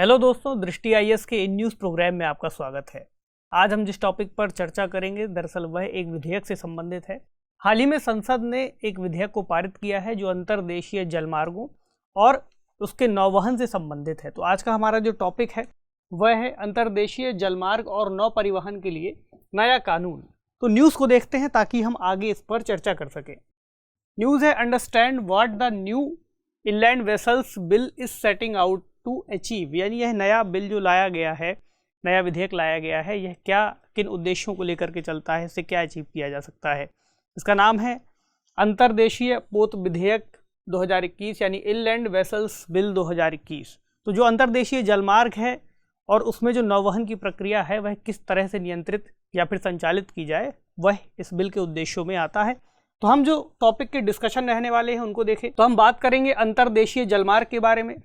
Hello दोस्तों, दृष्टि IAS के इन न्यूज़ प्रोग्राम में आपका स्वागत है। आज हम जिस टॉपिक पर चर्चा करेंगे दरअसल वह एक विधेयक से संबंधित है। हाल ही में संसद ने एक विधेयक को पारित किया है जो अंतर्देशीय जलमार्गों और उसके नौवहन से संबंधित है। तो आज का हमारा जो टॉपिक है वह है अंतर्देशीय जलमार्ग और नौ परिवहन के लिए नया कानून। तो न्यूज़ को देखते हैं ताकि हम आगे इस पर चर्चा कर सकें। न्यूज़ है, understand what the new inland vessels bill is setting out to achieve. यानी यह नया बिल जो लाया गया है, नया विधेयक लाया गया है, यह क्या किन उद्देश्यों को लेकर के चलता है, इससे क्या अचीव किया जा सकता है। इसका नाम है अंतर्देशीय पोत विधेयक 2021 यानी इनलैंड वेसल्स बिल 2021। तो जो अंतर्देशीय जलमार्ग है और उसमें जो नौवहन की प्रक्रिया है वह किस तरह से नियंत्रित या फिर संचालित की जाए, वह इस बिल के उद्देश्यों में आता है। तो हम जो टॉपिक के डिस्कशन रहने वाले हैं उनको देखें तो हम बात करेंगे अंतर्देशीय जलमार्ग के बारे में,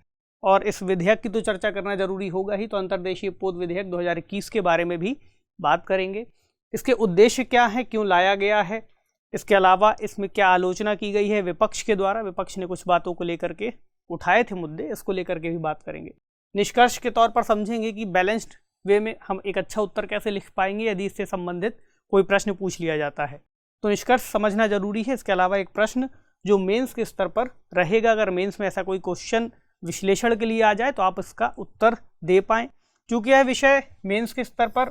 और इस विधेयक की तो चर्चा करना जरूरी होगा ही, तो अंतर्देशीय पोत विधेयक 2021 के बारे में भी बात करेंगे। इसके उद्देश्य क्या है, क्यों लाया गया है, इसके अलावा इसमें क्या आलोचना की गई है विपक्ष के द्वारा, विपक्ष ने कुछ बातों को लेकर के उठाए थे मुद्दे, इसको लेकर के भी बात करेंगे। निष्कर्ष के तौर पर समझेंगे कि बैलेंस्ड वे में हम एक अच्छा उत्तर कैसे लिख पाएंगे यदि इससे संबंधित कोई प्रश्न पूछ लिया जाता है। तो निष्कर्ष समझना जरूरी है। इसके अलावा एक प्रश्न जो मेंस के स्तर पर रहेगा, अगर मेंस में ऐसा कोई क्वेश्चन विश्लेषण के लिए आ जाए तो आप इसका उत्तर दे पाएँ। क्योंकि यह विषय मेंस के स्तर पर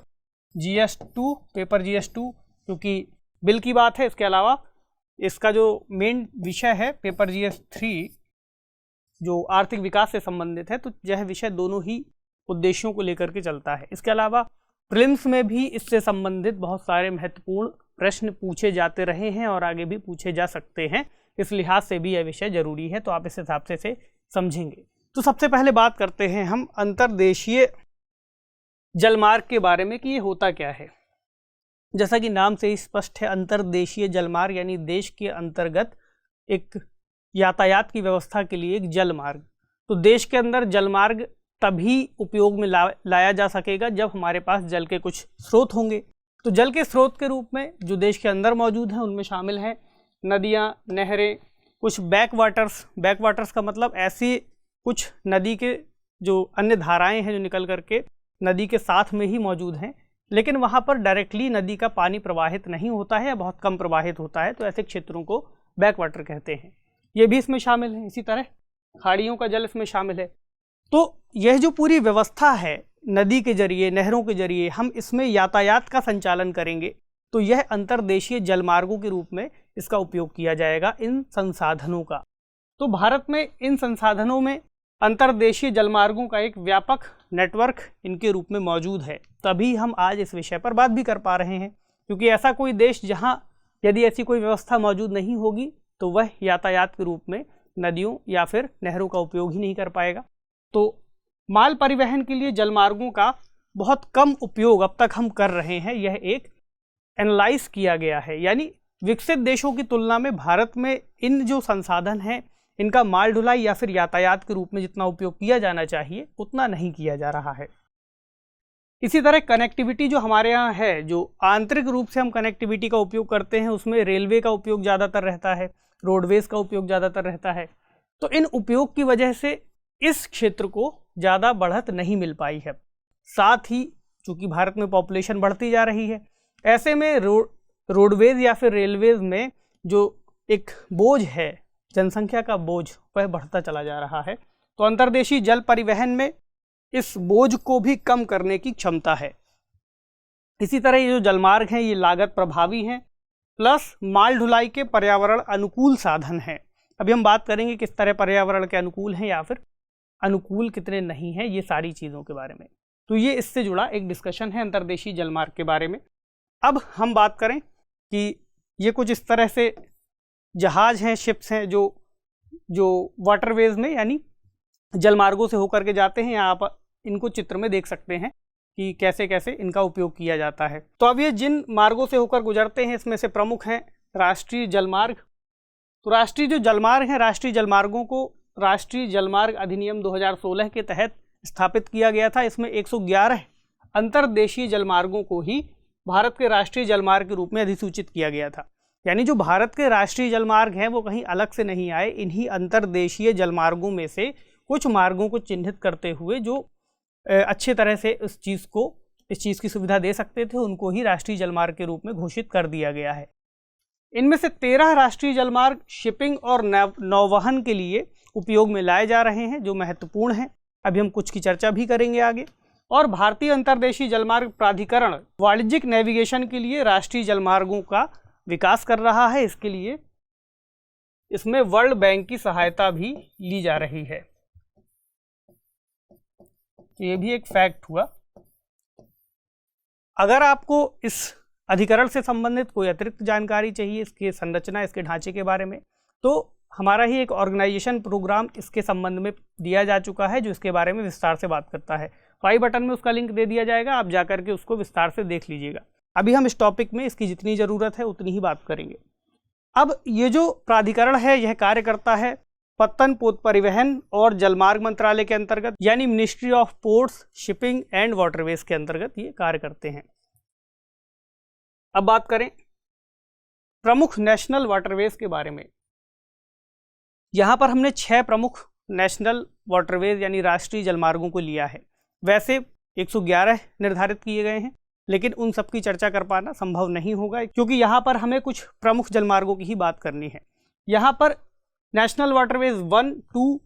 GS2 पेपर GS2 क्योंकि बिल की बात है, इसके अलावा इसका जो मेन विषय है पेपर GS3 जो आर्थिक विकास से संबंधित है, तो यह विषय दोनों ही उद्देश्यों को लेकर के चलता है। इसके अलावा प्रीलिम्स में भी इससे संबंधित बहुत सारे महत्वपूर्ण प्रश्न पूछे जाते रहे हैं और आगे भी पूछे जा सकते हैं, इस लिहाज से भी यह विषय जरूरी है, तो आप इस हिसाब से समझेंगे। तो सबसे पहले बात करते हैं हम अंतर्देशीय जलमार्ग के बारे में कि ये होता क्या है। जैसा कि नाम से ही स्पष्ट है, अंतर्देशीय जलमार्ग यानी देश के अंतर्गत एक यातायात की व्यवस्था के लिए एक जलमार्ग। तो देश के अंदर जलमार्ग तभी उपयोग में लाया जा सकेगा जब हमारे पास जल के कुछ स्रोत होंगे। तो जल के स्रोत के रूप में जो देश के अंदर मौजूद हैं उनमें शामिल हैं नदियाँ, नहरें, कुछ बैक वाटर्स का मतलब ऐसी कुछ नदी के जो अन्य धाराएं हैं जो निकल करके नदी के साथ में ही मौजूद हैं, लेकिन वहाँ पर डायरेक्टली नदी का पानी प्रवाहित नहीं होता है या बहुत कम प्रवाहित होता है, तो ऐसे क्षेत्रों को बैक वाटर कहते हैं। ये भी इसमें शामिल है। इसी तरह खाड़ियों का जल इसमें शामिल है। तो यह जो पूरी व्यवस्था है नदी के जरिए, नहरों के जरिए हम इसमें यातायात का संचालन करेंगे, तो यह अंतर्देशीय जलमार्गों के रूप में इसका उपयोग किया जाएगा इन संसाधनों का। तो भारत में इन संसाधनों में अंतर्देशीय जलमार्गों का एक व्यापक नेटवर्क इनके रूप में मौजूद है, तभी हम आज इस विषय पर बात भी कर पा रहे हैं। क्योंकि ऐसा कोई देश जहां यदि ऐसी कोई व्यवस्था मौजूद नहीं होगी तो वह यातायात के रूप में नदियों या फिर नहरों का उपयोग ही नहीं कर पाएगा। तो माल परिवहन के लिए जलमार्गों का बहुत कम उपयोग अब तक हम कर रहे हैं, यह एक एनालाइज किया गया है। यानी विकसित देशों की तुलना में भारत में इन जो संसाधन हैं इनका माल ढुलाई या फिर यातायात के रूप में जितना उपयोग किया जाना चाहिए उतना नहीं किया जा रहा है। इसी तरह कनेक्टिविटी जो हमारे यहाँ है, जो आंतरिक रूप से हम कनेक्टिविटी का उपयोग करते हैं, उसमें रेलवे का उपयोग ज़्यादातर रहता है, रोडवेज का उपयोग ज़्यादातर रहता है। तो इन उपयोग की वजह से इस क्षेत्र को ज़्यादा बढ़त नहीं मिल पाई है। साथ ही चूँकि भारत में पॉपुलेशन बढ़ती जा रही है, ऐसे में रोडवेज या फिर रेलवेज में जो एक बोझ है, जनसंख्या का बोझ, वह बढ़ता चला जा रहा है। तो अंतर्देशीय जल परिवहन में इस बोझ को भी कम करने की क्षमता है। इसी तरह ये जो जलमार्ग हैं ये लागत प्रभावी हैं, प्लस माल ढुलाई के पर्यावरण अनुकूल साधन हैं। अभी हम बात करेंगे किस तरह पर्यावरण के अनुकूल हैं या फिर अनुकूल कितने नहीं हैं, ये सारी चीज़ों के बारे में। तो ये इससे जुड़ा एक डिस्कशन है अंतर्देशीय जलमार्ग के बारे में। अब हम बात करें कि ये कुछ इस तरह से जहाज हैं, शिप्स हैं जो वाटरवेज में यानी जलमार्गों से होकर के जाते हैं। यहाँ आप इनको चित्र में देख सकते हैं कि कैसे कैसे इनका उपयोग किया जाता है। तो अब ये जिन मार्गों से होकर गुजरते हैं इसमें से प्रमुख हैं राष्ट्रीय जलमार्ग। तो राष्ट्रीय जो जलमार्ग हैं, राष्ट्रीय जलमार्गों को राष्ट्रीय जलमार्ग अधिनियम 2016 के तहत स्थापित किया गया था। इसमें 111 अंतर्देशीय जलमार्गों को ही भारत के राष्ट्रीय जलमार्ग के रूप में अधिसूचित किया गया था। यानी जो भारत के राष्ट्रीय जलमार्ग हैं वो कहीं अलग से नहीं आए, इन्हीं अंतर्देशीय जलमार्गों में से कुछ मार्गों को चिन्हित करते हुए जो अच्छे तरह से इस चीज़ की सुविधा दे सकते थे, उनको ही राष्ट्रीय जलमार्ग के रूप में घोषित कर दिया गया है। इनमें से 13 राष्ट्रीय जलमार्ग शिपिंग और नौवहन के लिए उपयोग में लाए जा रहे हैं, जो महत्वपूर्ण हैं। अभी हम कुछ की चर्चा भी करेंगे आगे। और भारतीय अंतर्देशीय जलमार्ग प्राधिकरण वाणिज्यिक नेविगेशन के लिए राष्ट्रीय जलमार्गों का विकास कर रहा है। इसके लिए इसमें वर्ल्ड बैंक की सहायता भी ली जा रही है। तो ये भी एक फैक्ट हुआ। अगर आपको इस अधिकरण से संबंधित कोई अतिरिक्त जानकारी चाहिए, इसके संरचना, इसके ढांचे के बारे में, तो हमारा ही एक ऑर्गेनाइजेशन प्रोग्राम इसके संबंध में दिया जा चुका है, जो इसके बारे में विस्तार से बात करता है। आई बटन में उसका लिंक दे दिया जाएगा, आप जाकर के उसको विस्तार से देख लीजिएगा। अभी हम इस टॉपिक में इसकी जितनी ज़रूरत है उतनी ही बात करेंगे। अब ये जो प्राधिकरण है यह कार्य करता है पत्तन, पोत परिवहन और जलमार्ग मंत्रालय के अंतर्गत, यानी ministry of ports, shipping and waterways के अंतर्गत ये कार्य करते हैं। अब बात करें प्रमुख नेशनल वाटरवेज के बारे में। यहाँ पर हमने 6 प्रमुख नेशनल वाटरवेज यानी राष्ट्रीय जलमार्गों को लिया है। वैसे 111 निर्धारित किए गए हैं, लेकिन उन सब की चर्चा कर पाना संभव नहीं होगा, क्योंकि यहाँ पर हमें कुछ प्रमुख जलमार्गों की ही बात करनी है। यहाँ पर नेशनल वाटरवेज 1, 2,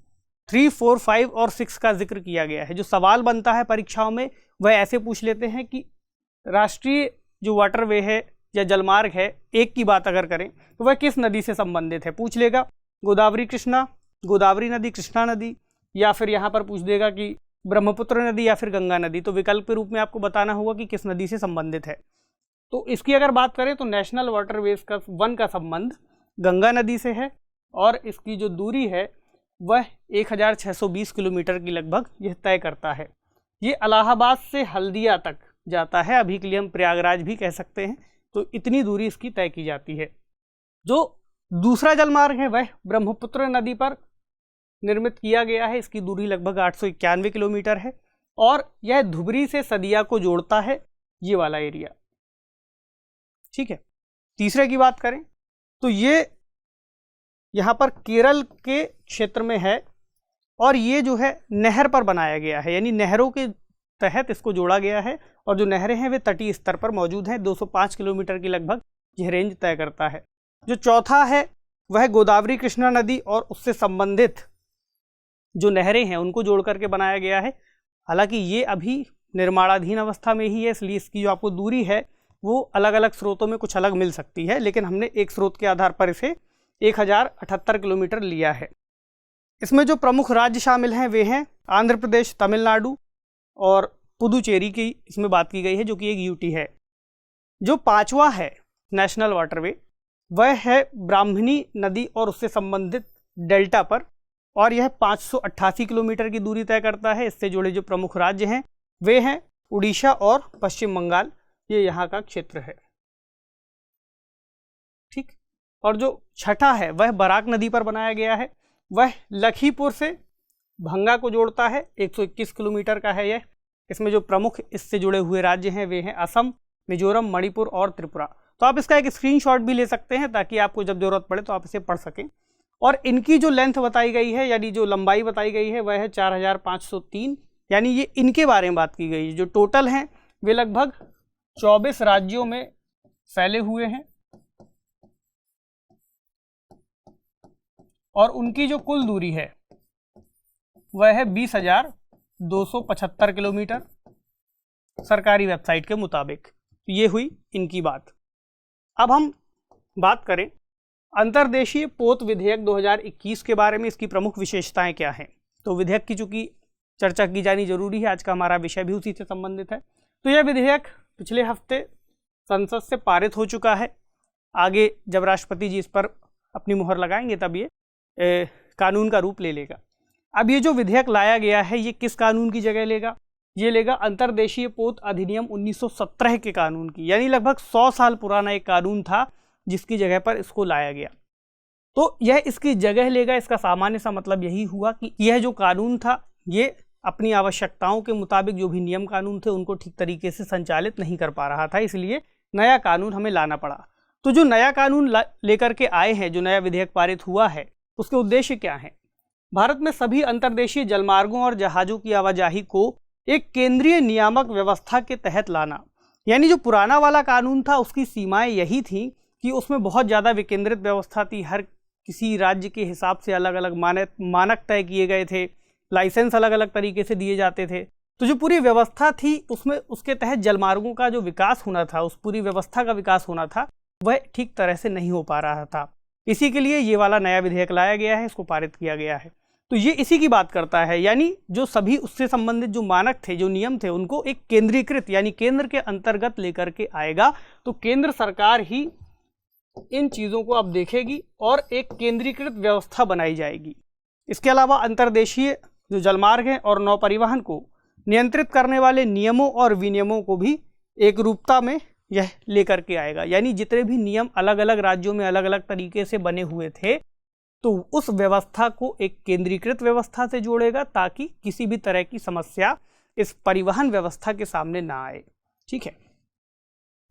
3, 4, 5 और 6 का जिक्र किया गया है। जो सवाल बनता है परीक्षाओं में वह ऐसे पूछ लेते हैं कि राष्ट्रीय जो वाटरवे है या जलमार्ग है, एक की बात अगर करें तो वह किस नदी से संबंधित है। पूछ लेगा गोदावरी कृष्णा, गोदावरी नदी, कृष्णा नदी, या फिर यहाँ पर पूछ देगा कि ब्रह्मपुत्र नदी या फिर गंगा नदी। तो विकल्प के रूप में आपको बताना होगा कि किस नदी से संबंधित है। तो इसकी अगर बात करें तो नेशनल वाटरवेज का 1 का संबंध गंगा नदी से है, और इसकी जो दूरी है वह 1620 किलोमीटर की लगभग यह तय करता है। ये इलाहाबाद से हल्दिया तक जाता है, अभी के लिए हम प्रयागराज भी कह सकते हैं। तो इतनी दूरी इसकी तय की जाती है। जो दूसरा जलमार्ग है वह ब्रह्मपुत्र नदी पर निर्मित किया गया है। इसकी दूरी लगभग 891 किलोमीटर है, और यह धुबरी से सदिया को जोड़ता है, ये वाला एरिया। ठीक है। तीसरे की बात करें तो ये यहाँ पर केरल के क्षेत्र में है, और ये जो है नहर पर बनाया गया है, यानी नहरों के तहत इसको जोड़ा गया है। और जो नहरें हैं वे तटीय स्तर पर मौजूद हैं। 205 किलोमीटर की लगभग यह रेंज तय करता है। जो चौथा है वह गोदावरी कृष्णा नदी और उससे संबंधित जो नहरें हैं उनको जोड़ करके बनाया गया है। हालांकि ये अभी निर्माणाधीन अवस्था में ही है, इसलिए इसकी जो आपको दूरी है वो अलग अलग स्रोतों में कुछ अलग मिल सकती है, लेकिन हमने एक स्रोत के आधार पर इसे 1078 किलोमीटर लिया है। इसमें जो प्रमुख राज्य शामिल हैं वे हैं आंध्र प्रदेश, तमिलनाडु और पुदुचेरी की इसमें बात की गई है, जो कि एक यूटी है। जो 5वां है नेशनल वाटरवे वह है ब्राह्मणी नदी और उससे संबंधित डेल्टा पर, और यह 588 किलोमीटर की दूरी तय करता है। इससे जुड़े जो प्रमुख राज्य हैं वे हैं उड़ीसा और पश्चिम बंगाल, ये यहाँ का क्षेत्र है। ठीक। और जो छठा है वह बराक नदी पर बनाया गया है। वह लखीपुर से भंगा को जोड़ता है, 121 किलोमीटर का है यह। इसमें जो प्रमुख इससे जुड़े हुए राज्य हैं वे हैं असम, मिजोरम, मणिपुर और त्रिपुरा। तो आप इसका एक स्क्रीनशॉट भी ले सकते हैं, ताकि आपको जब जरूरत पड़े तो आप इसे पढ़ सकें। और इनकी जो लेंथ बताई गई है, यानी जो लंबाई बताई गई है, वह है 4503, यानी ये इनके बारे में बात की गई है। जो टोटल हैं वे लगभग 24 राज्यों में फैले हुए हैं, और उनकी जो कुल दूरी है वह है 20,275 किलोमीटर सरकारी वेबसाइट के मुताबिक। तो ये हुई इनकी बात। अब हम बात करें अंतर्देशीय पोत विधेयक 2021 के बारे में। इसकी प्रमुख विशेषताएं क्या हैं। तो विधेयक की चूंकि चर्चा की जानी जरूरी है, आज का हमारा विषय भी उसी से संबंधित है। तो यह विधेयक पिछले हफ्ते संसद से पारित हो चुका है। आगे जब राष्ट्रपति जी इस पर अपनी मुहर लगाएंगे तब ये कानून का रूप ले लेगा। अब ये जो विधेयक लाया गया है ये किस कानून की जगह लेगा? ये लेगा अंतर्देशीय पोत अधिनियम 1917 के कानून की, यानी लगभग 100 साल पुराना एक कानून था जिसकी जगह पर इसको लाया गया। तो यह इसकी जगह लेगा। इसका सामान्य सा मतलब यही हुआ कि यह जो कानून था ये अपनी आवश्यकताओं के मुताबिक जो भी नियम कानून थे उनको ठीक तरीके से संचालित नहीं कर पा रहा था, इसलिए नया कानून हमें लाना पड़ा। तो जो नया कानून लेकर के आए हैं, जो नया विधेयक पारित हुआ है, उसके उद्देश्य क्या हैं? भारत में सभी अंतर्देशीय जलमार्गों और जहाज़ों की आवाजाही को एक केंद्रीय नियामक व्यवस्था के तहत लाना। यानी जो पुराना वाला कानून था उसकी सीमाएं यही थी कि उसमें बहुत ज़्यादा विकेंद्रित व्यवस्था थी, हर किसी राज्य के हिसाब से अलग अलग मानक तय किए गए थे, लाइसेंस अलग अलग तरीके से दिए जाते थे। तो जो पूरी व्यवस्था थी उसमें उसके तहत जलमार्गों का जो विकास होना था, उस पूरी व्यवस्था का विकास होना था, वह ठीक तरह से नहीं हो पा रहा था। इसी के लिए ये वाला नया विधेयक लाया गया है, इसको पारित किया गया है। तो ये इसी की बात करता है, यानी जो सभी उससे संबंधित जो मानक थे, जो नियम थे, उनको एक केंद्रीकृत यानी केंद्र के अंतर्गत लेकर के आएगा। तो केंद्र सरकार ही इन चीज़ों को अब देखेगी और एक केंद्रीकृत व्यवस्था बनाई जाएगी। इसके अलावा अंतर्देशीय जो जलमार्ग हैं और नौ परिवहन को नियंत्रित करने वाले नियमों और विनियमों को भी एक रूपता में यह लेकर के आएगा। यानी जितने भी नियम अलग अलग राज्यों में अलग अलग तरीके से बने हुए थे, तो उस व्यवस्था को एक केंद्रीकृत व्यवस्था से जोड़ेगा ताकि किसी भी तरह की समस्या इस परिवहन व्यवस्था के सामने ना आए। ठीक है।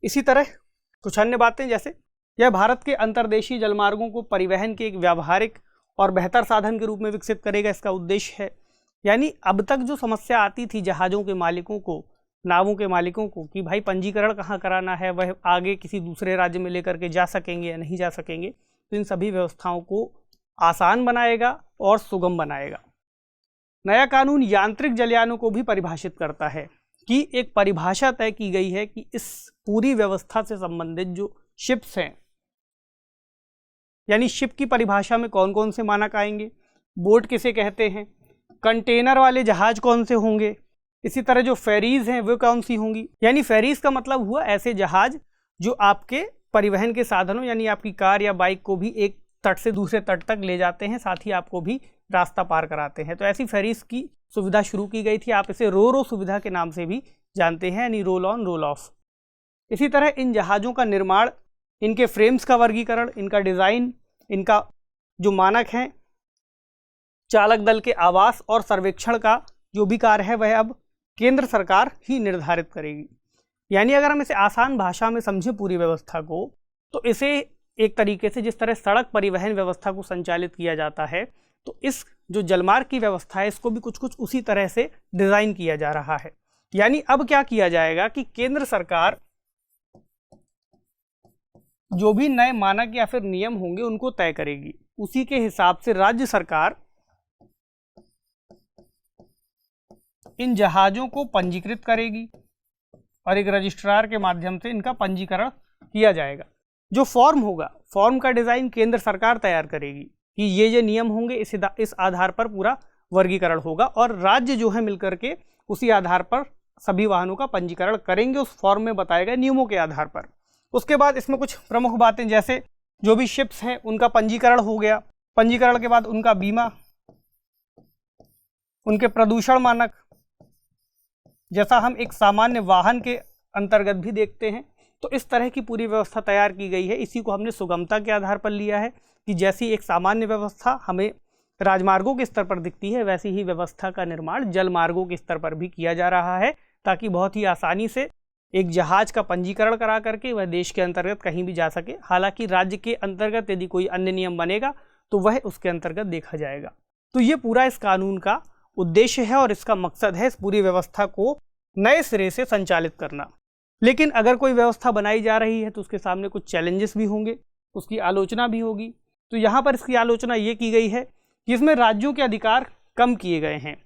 इसी तरह कुछ अन्य बातें, जैसे यह भारत के अंतर्देशीय जलमार्गों को परिवहन के एक व्यावहारिक और बेहतर साधन के रूप में विकसित करेगा, इसका उद्देश्य है। यानी अब तक जो समस्या आती थी जहाज़ों के मालिकों को, नावों के मालिकों को, कि भाई पंजीकरण कहाँ कराना है, वह आगे किसी दूसरे राज्य में लेकर के जा सकेंगे या नहीं जा सकेंगे, तो इन सभी व्यवस्थाओं को आसान बनाएगा और सुगम बनाएगा। नया कानून यांत्रिक जलयानों को भी परिभाषित करता है कि एक परिभाषा तय की गई है कि इस पूरी व्यवस्था से संबंधित जो शिप्स हैं, यानी शिप की परिभाषा में कौन कौन से मानक आएंगे, बोट किसे कहते हैं, कंटेनर वाले जहाज कौन से होंगे, इसी तरह जो फेरीज हैं वो कौन सी होंगी। यानी फेरीज का मतलब हुआ ऐसे जहाज जो आपके परिवहन के साधनों यानी आपकी कार या बाइक को भी एक तट से दूसरे तट तक ले जाते हैं, साथ ही आपको भी रास्ता पार कराते हैं। तो ऐसी फेरीज की सुविधा शुरू की गई थी। आप इसे रो रो सुविधा के नाम से भी जानते हैं, यानी रोल ऑन रोल ऑफ। इसी तरह इन जहाज़ों का निर्माण, इनके फ्रेम्स का वर्गीकरण, इनका डिज़ाइन, इनका जो मानक हैं, चालक दल के आवास और सर्वेक्षण का जो भी कार्य है वह अब केंद्र सरकार ही निर्धारित करेगी। यानी अगर हम इसे आसान भाषा में समझें पूरी व्यवस्था को, तो इसे एक तरीके से जिस तरह सड़क परिवहन व्यवस्था को संचालित किया जाता है, तो इस जो जलमार्ग की व्यवस्था है इसको भी कुछ कुछ उसी तरह से डिज़ाइन किया जा रहा है। यानी अब क्या किया जाएगा कि केंद्र सरकार जो भी नए मानक या फिर नियम होंगे उनको तय करेगी, उसी के हिसाब से राज्य सरकार इन जहाज़ों को पंजीकृत करेगी और एक रजिस्ट्रार के माध्यम से इनका पंजीकरण किया जाएगा। जो फॉर्म होगा, फॉर्म का डिज़ाइन केंद्र सरकार तैयार करेगी कि ये नियम होंगे, इस आधार पर पूरा वर्गीकरण होगा और राज्य जो है मिलकर के उसी आधार पर सभी वाहनों का पंजीकरण करेंगे, उस फॉर्म में बताए गए नियमों के आधार पर। उसके बाद इसमें कुछ प्रमुख बातें, जैसे जो भी शिप्स हैं उनका पंजीकरण हो गया, पंजीकरण के बाद उनका बीमा, उनके प्रदूषण मानक, जैसा हम एक सामान्य वाहन के अंतर्गत भी देखते हैं। तो इस तरह की पूरी व्यवस्था तैयार की गई है। इसी को हमने सुगमता के आधार पर लिया है कि जैसी एक सामान्य व्यवस्था हमें राजमार्गों के स्तर पर दिखती है, वैसी ही व्यवस्था का निर्माण जलमार्गों के स्तर पर भी किया जा रहा है, ताकि बहुत ही आसानी से एक जहाज का पंजीकरण करा करके वह देश के अंतर्गत कहीं भी जा सके। हालांकि राज्य के अंतर्गत यदि कोई अन्य नियम बनेगा तो वह उसके अंतर्गत देखा जाएगा। तो ये पूरा इस कानून का उद्देश्य है और इसका मकसद है इस पूरी व्यवस्था को नए सिरे से संचालित करना। लेकिन अगर कोई व्यवस्था बनाई जा रही है तो उसके सामने कुछ चैलेंजेस भी होंगे, उसकी आलोचना भी होगी। तो यहाँ पर इसकी आलोचना ये की गई है कि इसमें राज्यों के अधिकार कम किए गए हैं,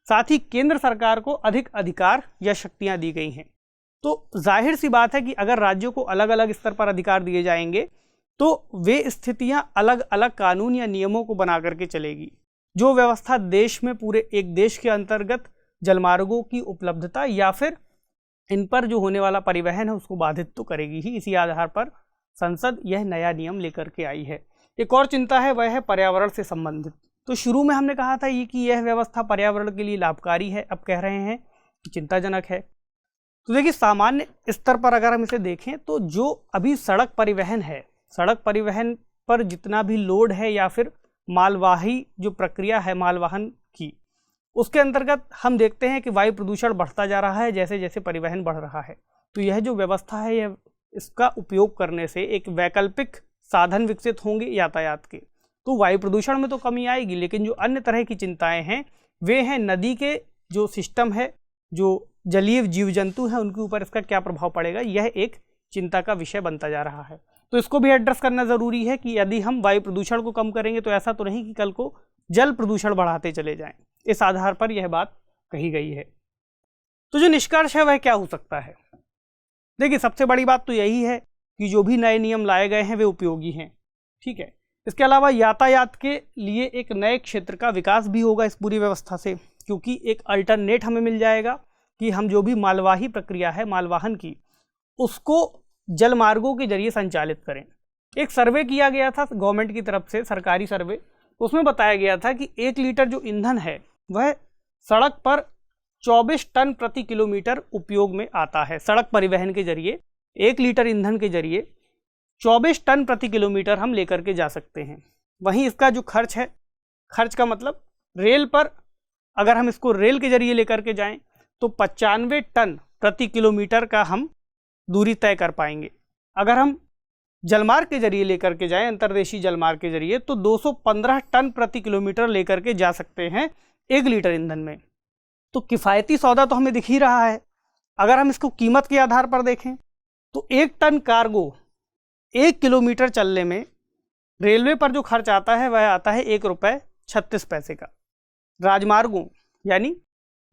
साथ ही केंद्र सरकार को अधिक अधिकार या शक्तियाँ दी गई हैं। तो जाहिर सी बात है कि अगर राज्यों को अलग अलग स्तर पर अधिकार दिए जाएंगे तो वे स्थितियाँ अलग अलग कानून या नियमों को बना करके चलेगी। जो व्यवस्था देश में पूरे एक देश के अंतर्गत जलमार्गों की उपलब्धता या फिर इन पर जो होने वाला परिवहन है उसको बाधित तो करेगी ही। इसी आधार पर संसद यह नया नियम लेकर के आई है। एक और चिंता है, वह है पर्यावरण से संबंधित। तो शुरू में हमने कहा था कि यह व्यवस्था पर्यावरण के लिए लाभकारी है, अब कह रहे हैं कि चिंताजनक है। तो देखिए, सामान्य स्तर पर अगर हम इसे देखें तो जो अभी सड़क परिवहन है, सड़क परिवहन पर जितना भी लोड है या फिर मालवाही जो प्रक्रिया है मालवाहन की, उसके अंतर्गत हम देखते हैं कि वायु प्रदूषण बढ़ता जा रहा है जैसे जैसे परिवहन बढ़ रहा है। तो यह जो व्यवस्था है, यह इसका उपयोग करने से एक वैकल्पिक साधन विकसित होंगे यातायात के, तो वायु प्रदूषण में तो कमी आएगी। लेकिन जो अन्य तरह की चिंताएं हैं वे हैं नदी के जो सिस्टम है जो जलीय जीव जंतु हैं उनके ऊपर इसका क्या प्रभाव पड़ेगा, यह एक चिंता का विषय बनता जा रहा है। तो इसको भी एड्रेस करना ज़रूरी है कि यदि हम वायु प्रदूषण को कम करेंगे तो ऐसा तो नहीं कि कल को जल प्रदूषण बढ़ाते चले जाएं। इस आधार पर यह बात कही गई है। तो जो निष्कर्ष है वह क्या हो सकता है? देखिए, सबसे बड़ी बात तो यही है कि जो भी नए नियम लाए गए हैं वे उपयोगी हैं, ठीक है। इसके अलावा यातायात के लिए एक नए क्षेत्र का विकास भी होगा इस पूरी व्यवस्था से, क्योंकि एक अल्टरनेट हमें मिल जाएगा कि हम जो भी मालवाही प्रक्रिया है मालवाहन की, उसको जल मार्गों के जरिए संचालित करें। एक सर्वे किया गया था गवर्नमेंट की तरफ से, सरकारी सर्वे, उसमें बताया गया था कि 1 लीटर जो ईंधन है वह सड़क पर 24 टन प्रति किलोमीटर उपयोग में आता है। सड़क परिवहन के जरिए 1 लीटर ईंधन के जरिए 24 टन प्रति किलोमीटर हम लेकर के जा सकते हैं। वहीं इसका जो खर्च है, खर्च का मतलब रेल पर अगर हम इसको रेल के जरिए लेकर के जाएं तो 95 टन प्रति किलोमीटर का हम दूरी तय कर पाएंगे। अगर हम जलमार्ग के जरिए लेकर के जाएं, अंतर्देशीय जलमार्ग के जरिए, तो 215 टन प्रति किलोमीटर लेकर के जा सकते हैं 1 लीटर ईंधन में। तो किफ़ायती सौदा तो हमें दिख ही रहा है। अगर हम इसको कीमत के आधार पर देखें तो 1 टन कार्गो 1 किलोमीटर चलने में रेलवे पर जो खर्च आता है वह आता है 1 रुपये 36 पैसे का। राजमार्गों यानी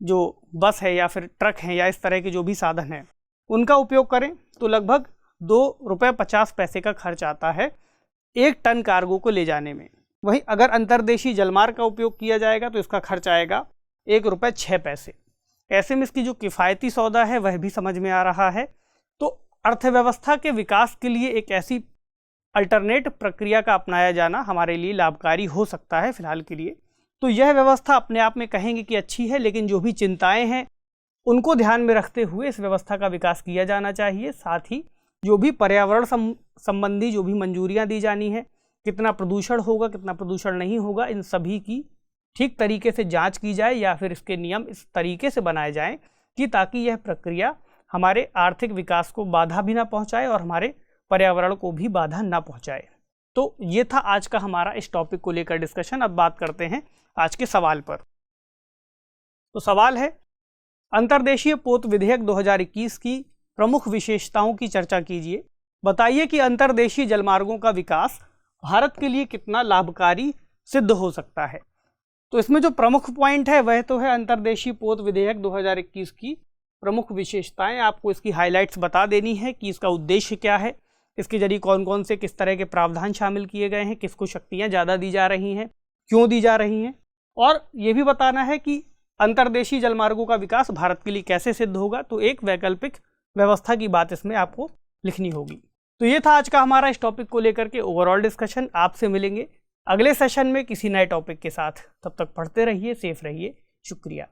जो बस है या फिर ट्रक है या इस तरह के जो भी साधन हैं उनका उपयोग करें तो लगभग 2 रुपये 50 पैसे का खर्च आता है 1 टन कार्गो को ले जाने में। वहीं अगर अंतर्देशीय जलमार्ग का उपयोग किया जाएगा तो इसका खर्च आएगा 1 रुपये 6 पैसे। ऐसे में इसकी जो किफ़ायती सौदा है वह भी समझ में आ रहा है। तो अर्थव्यवस्था के विकास के लिए एक ऐसी अल्टरनेट प्रक्रिया का अपनाया जाना हमारे लिए लाभकारी हो सकता है फिलहाल के लिए। तो यह व्यवस्था अपने आप में कहेंगे कि अच्छी है, लेकिन जो भी चिंताएं हैं उनको ध्यान में रखते हुए इस व्यवस्था का विकास किया जाना चाहिए। साथ ही जो भी पर्यावरण संबंधी जो भी मंजूरियां दी जानी है, कितना प्रदूषण होगा कितना प्रदूषण नहीं होगा, इन सभी की ठीक तरीके से जांच की जाए या फिर इसके नियम इस तरीके से बनाए जाएं कि ताकि यह प्रक्रिया हमारे आर्थिक विकास को बाधा भी ना पहुंचाए और हमारे पर्यावरण को भी बाधा ना पहुंचाए। तो ये था आज का हमारा इस टॉपिक को लेकर डिस्कशन। अब बात करते हैं आज के सवाल पर। तो सवाल है, अंतर्देशीय पोत विधेयक 2021 की प्रमुख विशेषताओं की चर्चा कीजिए। बताइए कि अंतर्देशीय जलमार्गों का विकास भारत के लिए कितना लाभकारी सिद्ध हो सकता है। तो इसमें जो प्रमुख पॉइंट है वह तो है अंतर्देशीय पोत विधेयक 2021 की प्रमुख विशेषताएं। आपको इसकी हाइलाइट्स बता देनी है कि इसका उद्देश्य क्या है, इसके जरिए कौन कौन से किस तरह के प्रावधान शामिल किए गए हैं, किसको शक्तियां ज़्यादा दी जा रही हैं, क्यों दी जा रही हैं, और ये भी बताना है कि अंतर्देशीय जलमार्गों का विकास भारत के लिए कैसे सिद्ध होगा। तो एक वैकल्पिक व्यवस्था की बात इसमें आपको लिखनी होगी। तो ये था आज का हमारा इस टॉपिक को लेकर के ओवरऑल डिस्कशन। आपसे मिलेंगे अगले सेशन में किसी नए टॉपिक के साथ। तब तक पढ़ते रहिए, सेफ रहिए। शुक्रिया।